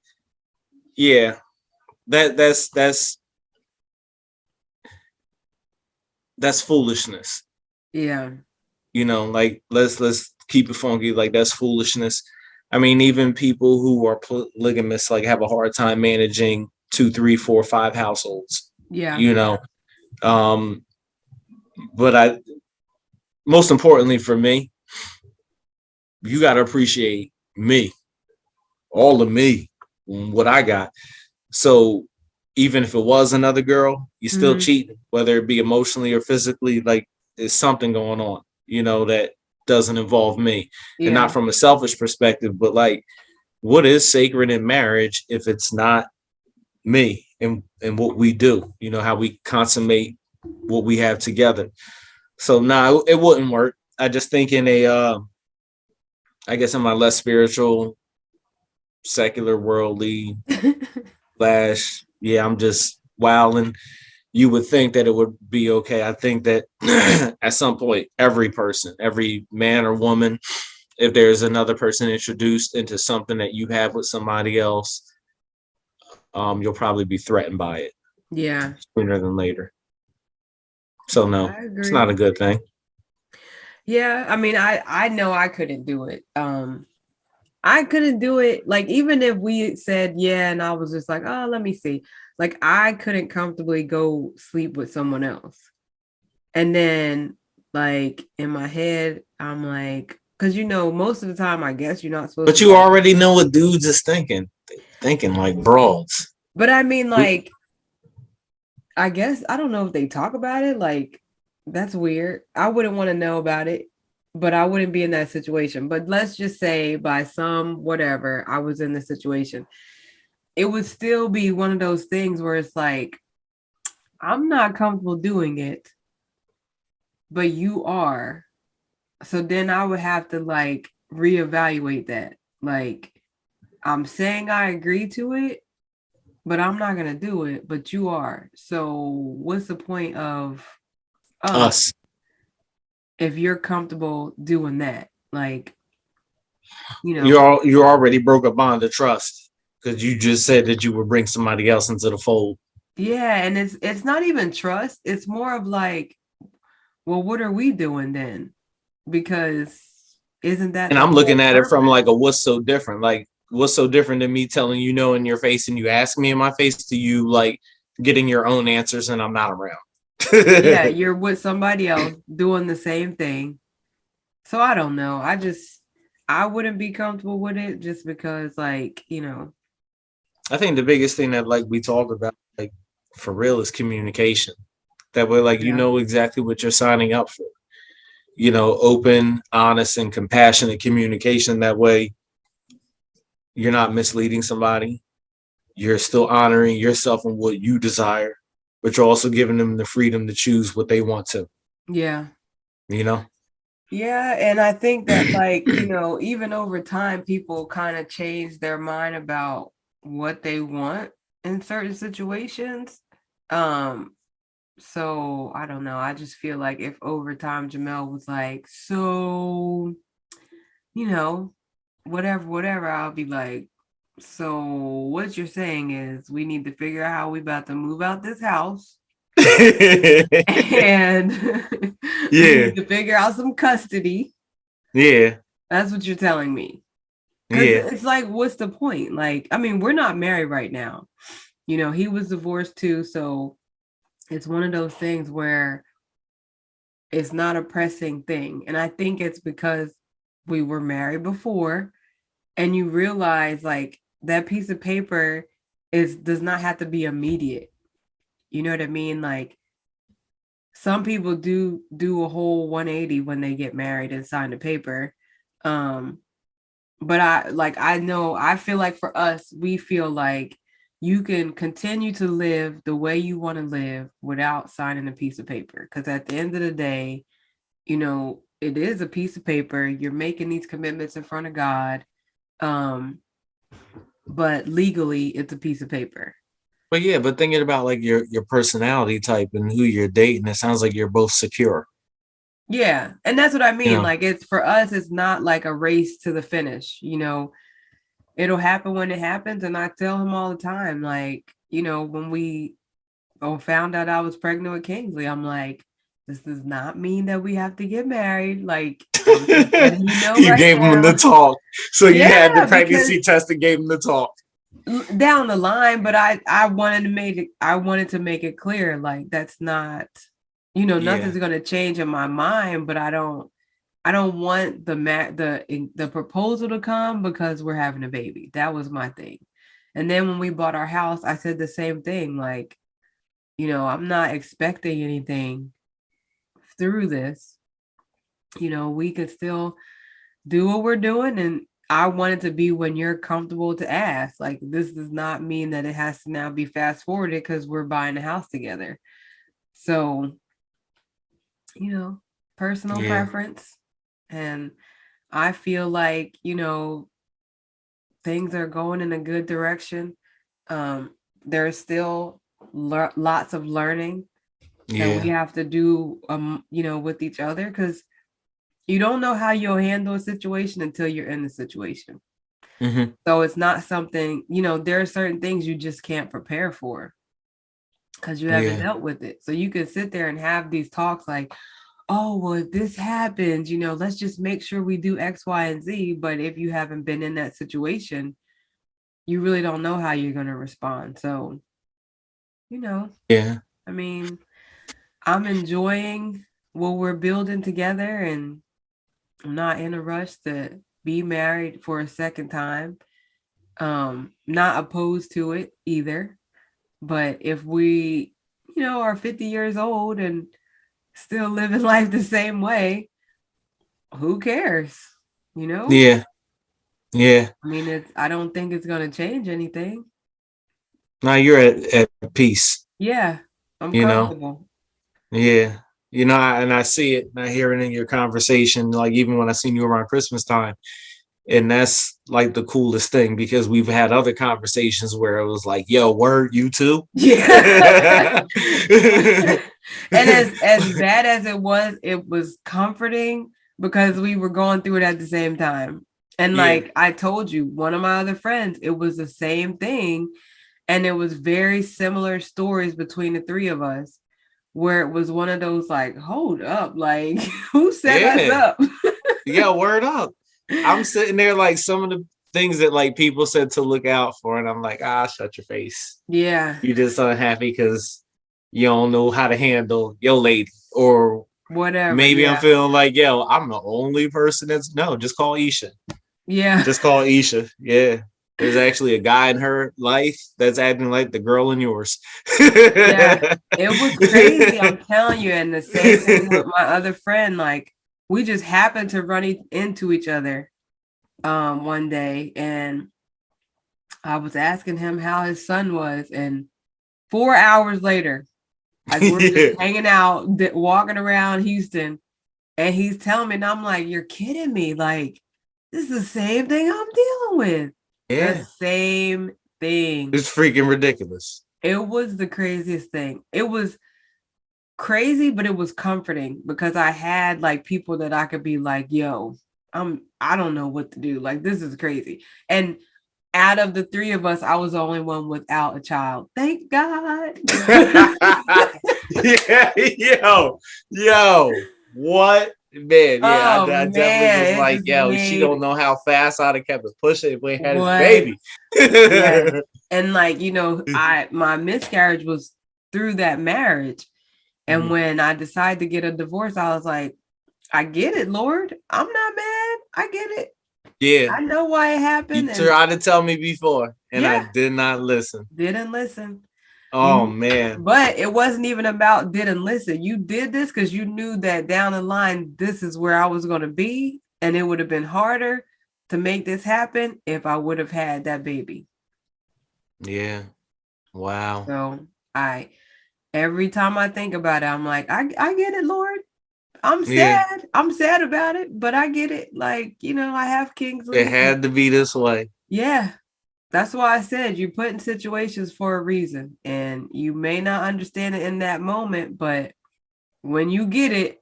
Yeah, that's foolishness. Yeah. You know, like let's keep it funky. Like that's foolishness. I mean, even people who are polygamists like have a hard time managing two, three, four, five households. Yeah. You know, um, but I most importantly for me, you got to appreciate me, all of me, what I got. So even if it was another girl, you still Mm-hmm. cheating, whether it be emotionally or physically. Like there's something going on, you know, that doesn't involve me, and not Yeah. from a selfish perspective, but like what is sacred in marriage if it's not me and what we do, you know, how we consummate what we have together. So nah, it wouldn't work. I just think in a I guess in my less spiritual, secular, worldly slash, yeah, I'm just wilding. You would think that it would be okay. I think that at some point, every person, every man or woman, if there's another person introduced into something that you have with somebody else, you'll probably be threatened by it Yeah. sooner than later. So no, I it's not a agree. good thing. Yeah. I mean, I know I couldn't do it. I couldn't do it. Like, even if we said yeah, and I was just like, oh, let me see. Like, I couldn't comfortably go sleep with someone else. And then, like, in my head, I'm like, because most of the time, I guess you're not supposed But to you like, already know what dudes is thinking. Thinking like brawls. but I mean, like, I guess I don't know if they talk about it. Like, that's weird. I wouldn't want to know about it, but I wouldn't be in that situation. But let's just say by some whatever, I was in the situation. It would still be one of those things where it's like, I'm not comfortable doing it, but you are. So then I would have to like reevaluate that. Like, I'm saying I agree to it, but I'm not going to do it, but you are. So what's the point of us Us. if you're comfortable doing that? Like, you You know, all you already broke a bond of trust because you just said that you would bring somebody else into the fold. yeah, and it's not even trust. It's more of like, well, what are we doing then? Because isn't that And the I'm looking whole at it from purpose? like a what's so different? Like what's so different than me telling you no in your face and you ask me in my face to you like getting your own answers and I'm not around. Yeah, you're with somebody else doing the same thing. So I don't know. I wouldn't be comfortable with it just because, like, I think the biggest thing that like we talk about like for real is communication. That way like you yeah. know exactly what you're signing up for. You know, open, honest, and compassionate communication. That way you're not misleading somebody. You're still honoring yourself and what you desire, but you're also giving them the freedom to choose what they want to, Yeah. you know? Yeah, and I think that, like, even over time people kind of change their mind about what they want in certain situations. Um so I don't know. I just feel like if over time Jamel was like, so, you know, whatever, I'll be like, so what you're saying is we need to figure out how we about to move out this house and we Yeah, need to figure out some custody. yeah, That's what you're telling me. Because yeah, it's like, what's the point? Like, I mean, we're not married right now. You know, he was divorced too. So it's one of those things where it's not a pressing thing. And I think it's because we were married before and you realize like that piece of paper does not have to be immediate. You know what I mean? Like some people do a whole 180 when they get married and sign the paper. Um, but I feel like for us, we feel like you can continue to live the way you want to live without signing a piece of paper. Because at the end of the day, you know, it is a piece of paper. You're making these commitments in front of God. Um, but legally it's a piece of paper. but yeah, but thinking about like your personality type and who you're dating, it sounds like you're both secure. Yeah. And that's what I You mean. know, Like it's for us, it's not like a race to the finish, you know. It'll happen when it happens. And I tell him all the time, like, you know, when we found out I was pregnant with Kingsley, I'm like, this does not mean that we have to get married. Like, I'm just letting you know you right gave him the now. talk, so you had the Yeah, because pregnancy test and gave him the talk. down the line, but I wanted to make it clear, like that's not, you know, Yeah, nothing's gonna change in my mind, but I don't want the proposal to come because we're having a baby. That was my thing. And then when we bought our house, I said the same thing. Like, you know, I'm not expecting anything through this. You know, we could still do what we're doing. And I want it to be when you're comfortable to ask. Like, this does not mean that it has to now be fast forwarded because we're buying a house together. So, you know, personal yeah, preference. And I feel like, you know, things are going in a good direction. There's still lots of learning that we yeah. have to do, you know, with each other because you don't know how you'll handle a situation until you're in the situation. Hmm. So it's not something, you know, there are certain things you just can't prepare for because you haven't Yeah, dealt with it. So you can sit there and have these talks like, oh, well, if this happens, you know, let's just make sure we do X, Y, and Z. But if you haven't been in that situation, you really don't know how you're going to respond. So, you know, yeah, I mean, I'm enjoying what we're building together and I'm not in a rush to be married for a second time. Not opposed to it either. But if we, you know, are 50 years old and still living life the same way, who cares? You know? yeah, yeah. I mean, I don't think it's going to change anything. Now you're at peace. Yeah, I'm You know. comfortable. Yeah. You know, and I see it, and I hear it in your conversation. Like even when I seen you around Christmas time, and that's like the coolest thing because we've had other conversations where it was like, "Yo, word, you too." Yeah. And as bad as it was comforting because we were going through it at the same time. And Yeah. like I told you, one of my other friends, it was the same thing. And it was very similar stories between the three of us, where it was one of those like, hold up, like who set us Yeah. up? Yeah. Word up. I'm sitting there like some of the things that like people said to look out for, and I'm like, shut your face. Yeah, You just unhappy because you don't know how to handle your lady, or whatever. maybe I'm Yeah. feeling like, yo, I'm the only person that's no. Just call Isha. Yeah. Just call Isha. Yeah. There's actually a guy in her life that's acting like the girl in yours. Yeah. It was crazy. I'm telling you. And the same thing with my other friend. Like, we just happened to run into each other one day. And I was asking him how his son was. And 4 hours later, like we're just Yeah. hanging out, walking around Houston. And he's telling me, and I'm like, you're kidding me. Like, this is the same thing I'm dealing with. The Yeah. same thing. It's freaking ridiculous. It was the craziest thing. It was crazy, but it was comforting because I had like people that I could be like, yo, I don't know what to do. Like, this is crazy. And out of the three of us, I was the only one without a child. Thank God. Yeah, yo, what man? Yeah, Oh I definitely was man, it like, just yo, she don't made know how fast I'd have kept us pushing if we had his what? baby. Yes. And like, I my miscarriage was through that marriage. And Mhm. when I decided to get a divorce, I was like, I get it, Lord. I'm not mad. I get it. Yeah, I know why it you happened. And tried to tell me before, and I yeah, did not listen. didn't listen. Oh You man, but it wasn't even about didn't listen. You did this because you knew that down the line, this is where I was going to be. And it would have been harder to make this happen if I would have had that baby. yeah, wow, So I every time I think about it, I'm like, I get it, Lord. I'm yeah. sad. I'm sad about it, but I get it. Like, I have It Kingsley. had to be this way. Yeah. That's why I said you put in situations for a reason. And you may not understand it in that moment, but when you get it,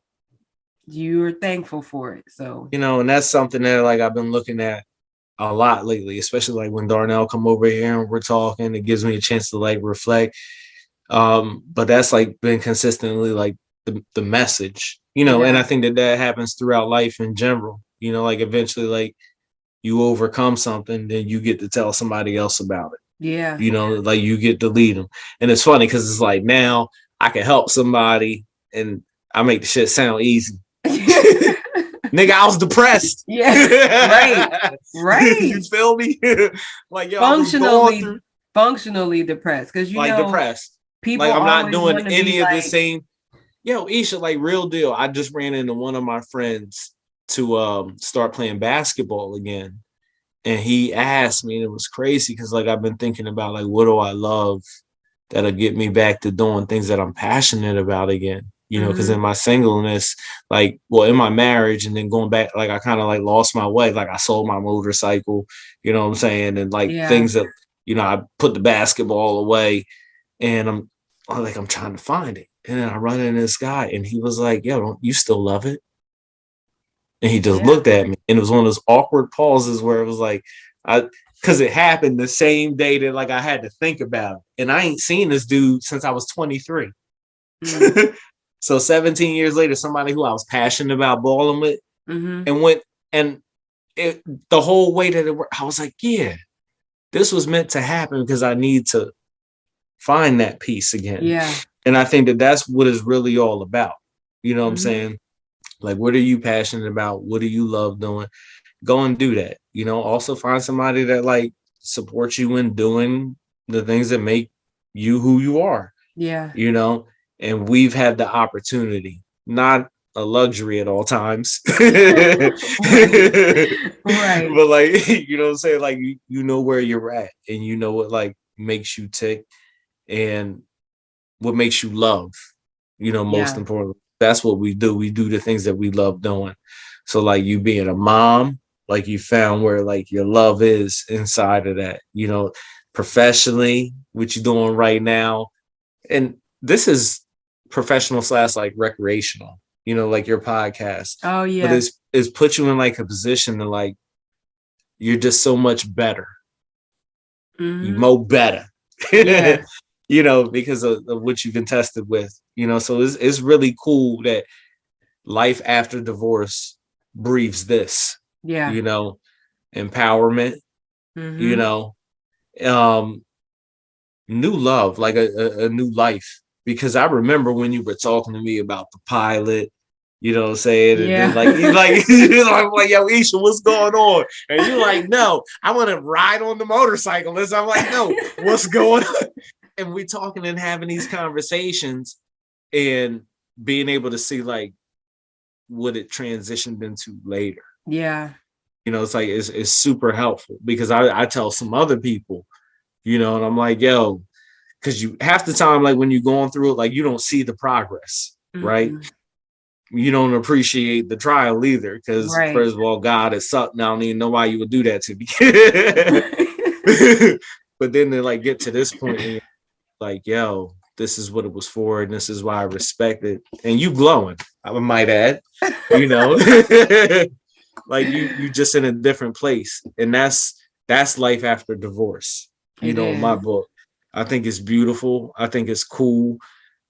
you're thankful for it. So And that's something that like I've been looking at a lot lately, especially like when Darnell come over here and we're talking. It gives me a chance to like reflect. But that's like been consistently like the message, and I yeah. think that happens throughout life in general. Like eventually, like you overcome something, then you get to tell somebody else about it. Yeah. Like you get to lead them, and it's funny because it's like now I can help somebody, and I make the shit sound easy. Nigga, I was depressed. Yeah. Right. You Right. feel me? Like, yo, I was going Functionally through functionally depressed. Because like depressed. people Like I'm not always doing want to be any of the like, same. Yo, Isha, like real deal. I just ran into one of my friends to start playing basketball again. And he asked me, and it was crazy because like I've been thinking about like what do I love that'll get me back to doing things that I'm passionate about again. Because in mm-hmm, my singleness, like, well, in my marriage and then going back, like I kind of like lost my way. Like I sold my motorcycle, you know what I'm saying? And like yeah. things that, I put the basketball away and I'm trying to find it. And then I run into this guy and he was like, yo, don't you still love it? And he just Yeah. looked at me and it was one of those awkward pauses where it was like, because it happened the same day that like I had to think about it. And I ain't seen this dude since I was 23. Mm, So 17 years later, somebody who I was passionate about balling with mm-hmm. and went and the whole way that it worked, I was like, yeah, this was meant to happen because I need to find that peace again. Yeah. And I think that that's what it's really all about. You know what I'm Mm-hmm. saying? Like, what are you passionate about? What do you love doing? Go and do that. Also find somebody that like supports you in doing the things that make you who you are, Yeah. you know, and we've had the opportunity, not a luxury at all times. Right. But Right. like, what I'm saying? Like you know where you're at and you know what like makes you tick and what makes you love, most Yeah. importantly. That's what we do. We do the things that we love doing. So like you being a mom, like you found where like your love is inside of that, professionally, what you're doing right now. And this is professional slash like recreational, like your podcast. Oh But yeah. it's put you in like a position to like you're just so much better. You Mm-hmm. mo better. Yeah. Because of what you've been tested with, so it's really cool that life after divorce breathes this, Yeah. you know, empowerment, you Mm-hmm. know, um, new love, like a new life. Because I remember when you were talking to me about the pilot, you know what I'm saying? And then Yeah. like you like I'm like, yo, Isha, what's going on? And you're like, no, I want to ride on the motorcycle. And I'm like, no, what's going on? And we talking and having these conversations and being able to see like what it transitioned into later. Yeah. It's like it's super helpful because I tell some other people, and I'm like, yo, because you half the time, like when you're going through it, like you don't see the progress, right? Mm-mm. You don't appreciate the trial either, because Right. first of all, God, it sucked. I don't even know why you would do that to me. But then they like get to this point and you're like, yo, this is what it was for, and this is why I respect it. And you glowing, I might add, you know. Like you just in a different place. And that's life after divorce. It In my is. book. I think it's beautiful. I think it's cool.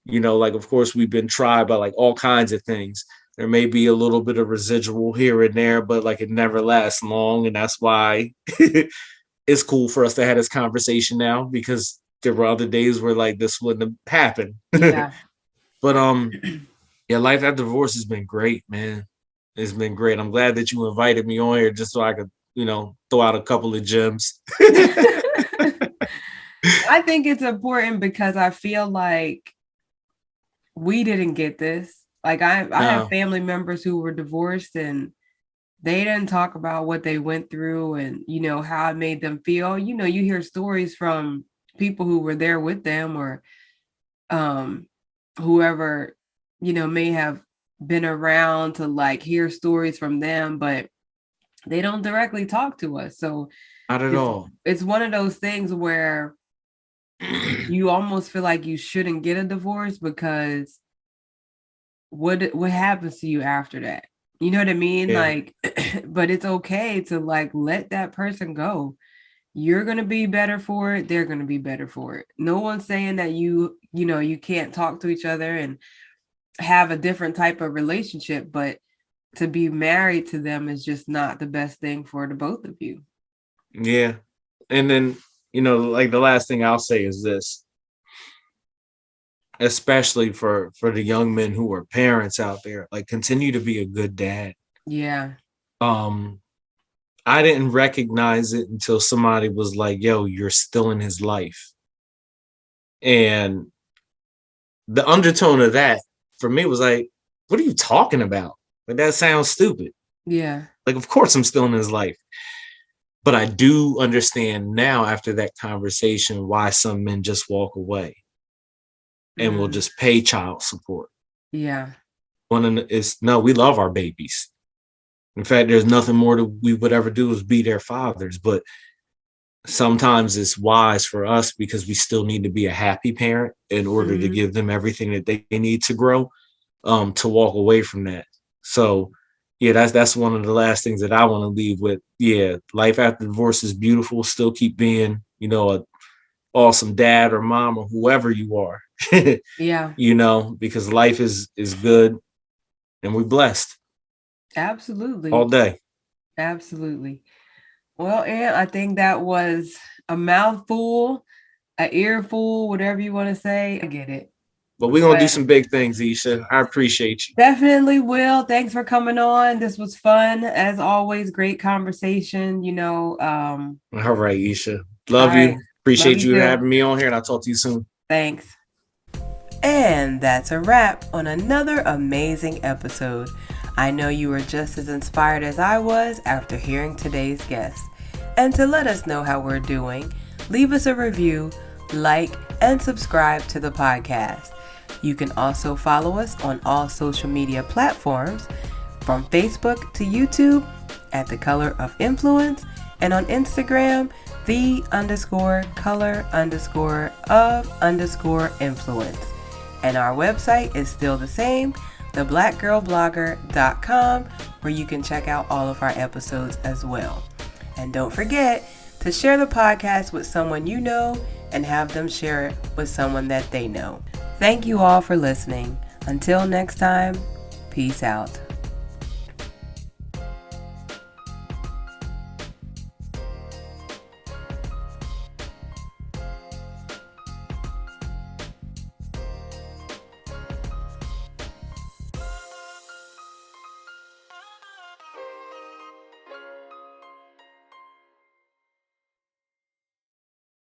Like of course we've been tried by like all kinds of things. There may be a little bit of residual here and there, but like it never lasts long. And that's why it's cool for us to have this conversation now, because there were other days where like this wouldn't have happened. Yeah. But yeah, life after divorce has been great, man. It's been great. I'm glad that you invited me on here just so I could, throw out a couple of gems. I think it's important because I feel like we didn't get this. Like I have family members who were divorced and they didn't talk about what they went through and, how it made them feel. You hear stories from people who were there with them or whoever, may have been around to like hear stories from them, but they don't directly talk to us. So not at all. It's one of those things where you almost feel like you shouldn't get a divorce because what happens to you after that? You know what I mean? Yeah. Like, but it's okay to like let that person go. You're going to be better for it. They're going to be better for it. No one's saying that you can't talk to each other and have a different type of relationship, but to be married to them is just not the best thing for the both of you. Yeah. And then, like the last thing I'll say is this, especially for the young men who are parents out there, like continue to be a good dad. Yeah. I didn't recognize it until somebody was like, yo, you're still in his life. And the undertone of that for me was like, what are you talking about? Like, that sounds stupid. Yeah. Like, of course I'm still in his life. But I do understand now after that conversation why some men just walk away and will just pay child support. Yeah. No, we love our babies. In fact, there's nothing more that we would ever do is be their fathers. But sometimes it's wise for us because we still need to be a happy parent in order to give them everything that they need to grow, to walk away from that. So yeah, that's one of the last things that I want to leave with. Yeah, life after divorce is beautiful. Still keep being, a awesome dad or mom or whoever you are. Yeah. Because life is good and we're blessed. Absolutely. All day. Absolutely. Well, and I think that was a mouthful, an earful, whatever you want to say. I get it. But we're going to do some big things, Isha. I appreciate you. Definitely will. Thanks for coming on. This was fun. As always, great conversation, All right, Isha. Love you. Appreciate you having me on here, and I'll talk to you soon. Thanks. And that's a wrap on another amazing episode. I know you were just as inspired as I was after hearing today's guest. And to let us know how we're doing, leave us a review, like, and subscribe to the podcast. You can also follow us on all social media platforms, from Facebook to YouTube at The Color of Influence, and on Instagram, the_color_of_influence. And our website is still the same, theblackgirlblogger.com, where you can check out all of our episodes as well. And don't forget to share the podcast with someone you know and have them share it with someone that they know. Thank you all for listening. Until next time, peace out.